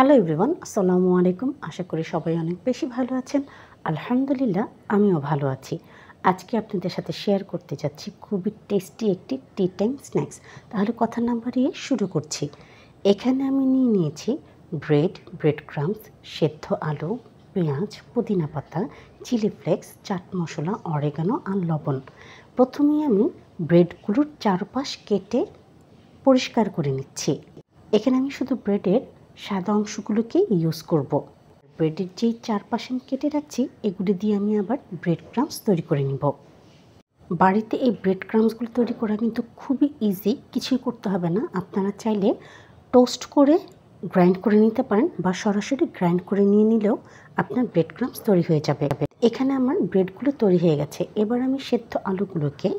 Hello everyone, আসসালামু আলাইকুম। আশা করি সবাই অনেক বেশি ভালো আছেন। আলহামদুলিল্লাহ, আমিও ভালো আছি। আজকে আপনাদের সাথে শেয়ার করতে যাচ্ছি খুবই টেস্টি একটি টি টাইম স্ন্যাক্স। তাহলে কথা না বাড়িয়ে শুরু করছি। এখানে আমি নিয়েছি ব্রেড ক্রাম্বস, সেদ্ধ আলু, পেঁয়াজ, পুদিনা পাতা, chilli flakes, chaat masala, oregano আর লবণ। প্রথমেই আমি ব্রেডগুলোর চারপাশ কেটে পরিষ্কার করে নিচ্ছি। এখানে আমি শুধু ব্রেডের সাদা অংশগুলোকে ইউজ করব। ব্রেডের যেই চারপাশে আমি কেটে রাখছি, এগুলি দিয়ে আমি আবার ব্রেড ক্রাম্বস তৈরি করে নিব। বাড়িতে এই ব্রেড ক্রাম্বসগুলো তৈরি করা কিন্তু খুবই ইজি, কিছুই করতে হবে না। আপনারা চাইলে টোস্ট করে গ্রাইন্ড করে নিতে পারেন বা সরাসরি গ্রাইন্ড করে নিয়ে নিলেও আপনার ব্রেড ক্রাম্বস তৈরি হয়ে যাবে। এখানে আমার ব্রেডগুলো তৈরি হয়ে গেছে। এবার আমি সেদ্ধ আলুগুলোকে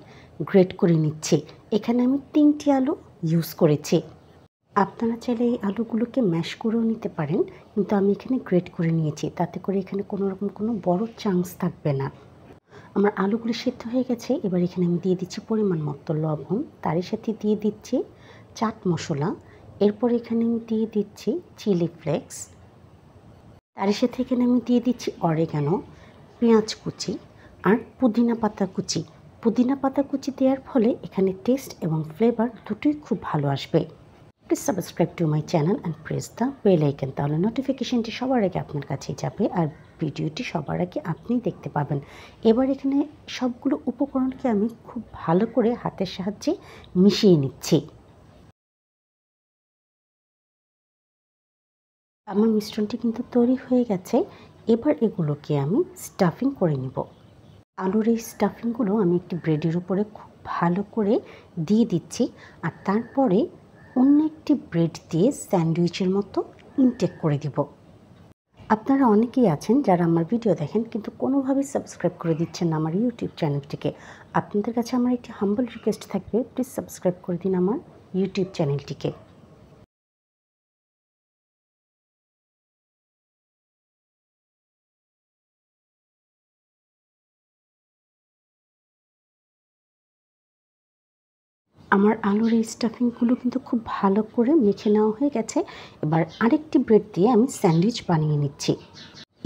গ্রেট করে নিচ্ছি। এখানে আমি 3টি আলু ইউজ করেছি। আপনারা চাইলে এই আলুগুলোকে ম্যাশ করেও নিতে পারেন, কিন্তু আমি এখানে গ্রেট করে নিয়েছি। তাতে করে এখানে কোনো বড় চান্স থাকবে না। আমার আলুগুলো সেদ্ধ হয়ে গেছে। এবার এখানে আমি দিয়ে দিচ্ছি পরিমাণ মতো লবণ, তারই সাথে দিয়ে দিচ্ছি চাট মশলা। এরপর এখানে আমি দিয়ে দিচ্ছি চিলি ফ্লেক্স, তারই সাথে এখানে আমি দিয়ে দিচ্ছি অরেগানো, পেঁয়াজ কুচি আর পুদিনা পাতা কুচি। পুদিনা পাতা কুচি দেওয়ার ফলে এখানে টেস্ট এবং ফ্লেভার দুটোই খুব ভালো আসবে। Please subscribe to my channel and press the bell icon, তাহলে নোটিফিকেশনটি সবার আগে আপনার কাছেই যাবে আর ভিডিওটি সবার আগে আপনি দেখতে পাবেন। এবার এখানে সবগুলো উপকরণকে আমি খুব ভালো করে হাতের সাহায্যে মিশিয়ে নিচ্ছি। আমার মিশ্রণটি কিন্তু তৈরি হয়ে গেছে। এবার এগুলোকে আমি স্টাফিং করে নিব। আলুর এই স্টাফিংগুলো আমি একটি ব্রেডের উপরে খুব ভালো করে দিয়ে দিচ্ছি, আর তারপরে অন্য একটি ব্রেড দিয়ে স্যান্ডউইচের মতো ইনটেক করে দিব। আপনারা অনেকেই আছেন যারা আমার ভিডিও দেখেন কিন্তু কোনোভাবেই সাবস্ক্রাইব করে দিচ্ছেন না আমার ইউটিউব চ্যানেলটিকে। আপনাদের কাছে আমার একটি হাম্বল রিকোয়েস্ট থাকবে, প্লিজ সাবস্ক্রাইব করে দিন আমার ইউটিউব চ্যানেলটিকে। আমার আলুর এই স্টাফিংগুলো কিন্তু খুব ভালো করে মেখে নেওয়া হয়ে গেছে। এবার আরেকটি ব্রেড দিয়ে আমি স্যান্ডউইচ বানিয়ে নিচ্ছি।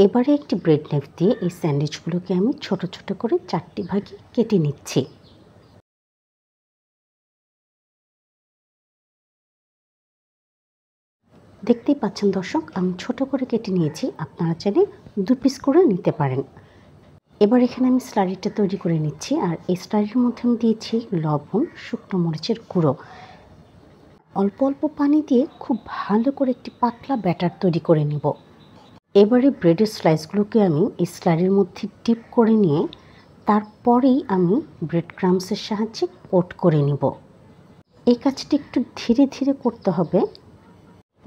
এবারে একটি ব্রেড নাইফ দিয়ে এই স্যান্ডউইচগুলোকে আমি ছোট ছোট করে 4টি ভাগে কেটে নিচ্ছি। দেখতেই পাচ্ছেন দর্শক, আমি ছোট করে কেটে নিয়েছি। আপনারা চাইলে 2 পিস করে নিতে পারেন। এবার এখানে আমি স্লারিটা তৈরি করে নিচ্ছি, আর এই স্লারির মধ্যে আমি দিয়েছি লবণ, শুকনো মরিচের গুঁড়ো। অল্প অল্প পানি দিয়ে খুব ভালো করে একটি পাতলা ব্যাটার তৈরি করে নিব। এবারে ব্রেডের স্লাইসগুলোকে আমি এই স্লারির মধ্যে ডিপ করে নিয়ে তারপরেই আমি ব্রেড ক্রাম্বসের সাহায্যে কোট করে নিব। এই কাজটি একটু ধীরে ধীরে করতে হবে।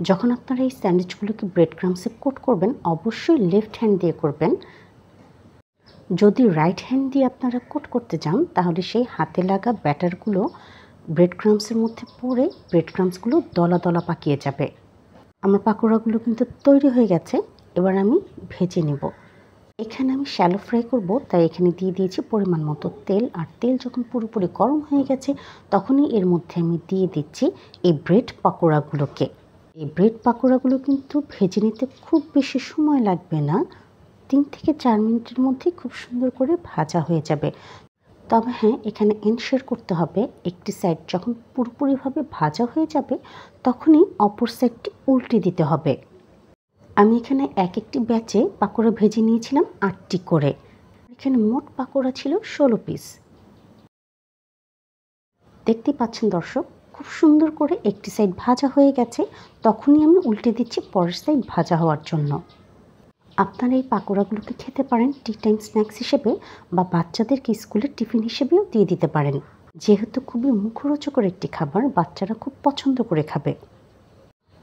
যখন আপনারা এই স্যান্ডউইচগুলোকে ব্রেড ক্রাম্বসে কোট করবেন, অবশ্যই লেফট হ্যান্ড দিয়ে করবেন। যদি রাইট হ্যান্ড দিয়ে আপনারা কোট করতে যান, তাহলে সেই হাতে লাগা ব্যাটারগুলো ব্রেড ক্রাম্বসের মধ্যে পড়ে ব্রেড ক্রাম্বসগুলো দলা দলা পাকিয়ে যাবে। আমার পাকোড়াগুলো কিন্তু তৈরি হয়ে গেছে। এবার আমি ভেজে নেব। এখানে আমি শ্যালো ফ্রাই করব, তাই এখানে দিয়ে দিয়েছি পরিমাণ মতো তেল। আর তেল যখন পুরোপুরি গরম হয়ে গেছে, তখনই এর মধ্যে আমি দিয়ে দিচ্ছি এই ব্রেড পাকোড়াগুলোকে। এই ব্রেড পাকোড়াগুলো কিন্তু ভেজে নিতে খুব বেশি সময় লাগবে না, 3 থেকে 4 মিনিটের মধ্যেই খুব সুন্দর করে ভাজা হয়ে যাবে। তবে হ্যাঁ, এখানে এনশিওর করতে হবে একটি সাইড যখন পুরোপুরিভাবে ভাজা হয়ে যাবে, তখনই অপর সাইডটি উল্টে দিতে হবে। আমি এখানে একটি ব্যাচে পাকোড়া ভেজে নিয়েছিলাম 8টি করে। এখানে মোট পাকোড়া ছিল 16 পিস। দেখতেই পাচ্ছেন দর্শক, খুব সুন্দর করে একটি সাইড ভাজা হয়ে গেছে। তখনই আমি উল্টে দিচ্ছি পরের সাইড ভাজা হওয়ার জন্য। আপনারা এই পাকোড়াগুলোকে খেতে পারেন টি টাইম স্ন্যাক্স হিসেবে, বা বাচ্চাদেরকে স্কুলের টিফিন হিসেবেও দিয়ে দিতে পারেন। যেহেতু খুবই মুখরোচকর একটি খাবার, বাচ্চারা খুব পছন্দ করে খাবে।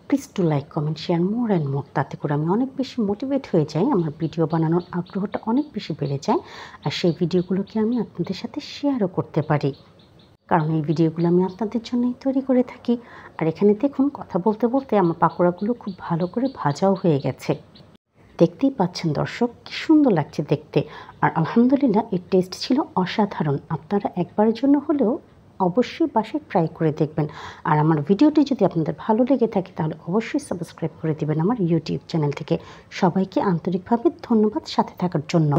Please to like, comment, share more and more. তাতে করে আমি অনেক বেশি মোটিভেট হয়ে যাই, আমার ভিডিও বানানোর আগ্রহটা অনেক বেশি বেড়ে যায়। আর সেই ভিডিওগুলোকে আমি আপনাদের সাথে শেয়ারও করতে পারি, কারণ এই ভিডিওগুলো আমি আপনাদের জন্যই তৈরি করে থাকি। আর এখানে দেখুন, কথা বলতে বলতে আমার পাকোড়াগুলো খুব ভালো করে ভাজাও হয়ে গেছে। দেখতেই পাচ্ছেন দর্শক, কি সুন্দর লাগছে দেখতে। আর আলহামদুলিল্লাহ, এর টেস্ট ছিল অসাধারণ। আপনারা একবারের জন্য হলেও অবশ্যই বাসায় ট্রাই করে দেখবেন। আর আমার ভিডিওটি যদি আপনাদের ভালো লেগে থাকে তাহলে অবশ্যই সাবস্ক্রাইব করে দিবেন আমার ইউটিউব চ্যানেল থেকে। সবাইকে আন্তরিকভাবে ধন্যবাদ সাথে থাকার জন্য।